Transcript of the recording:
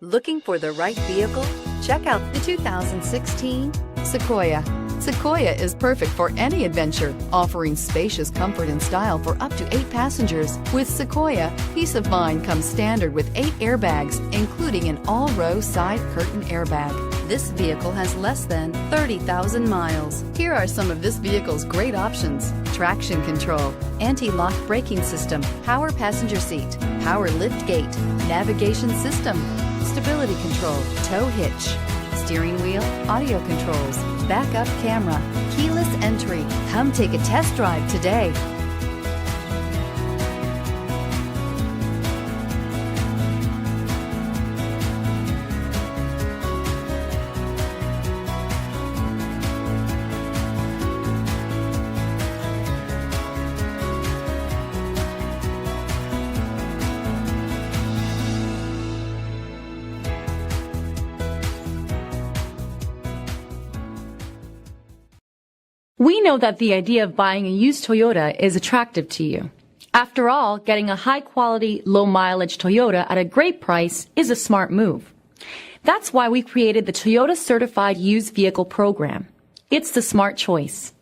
Looking for the right vehicle? Check out the 2016 Sequoia. Sequoia is perfect for any adventure, offering spacious comfort and style for up to 8 passengers. With Sequoia, peace of mind comes standard with 8 airbags, including an all-row side curtain airbag. This vehicle has less than 30,000 miles. Here are some of this vehicle's great options: traction control, anti-lock braking system, power passenger seat, power lift gate, navigation system, stability control, tow hitch, steering wheel audio controls, backup camera, keyless entry. Come take a test drive today. We know that the idea of buying a used Toyota is attractive to you. After all, getting a high-quality, low-mileage Toyota at a great price is a smart move. That's why we created the Toyota Certified Used Vehicle Program. It's the smart choice.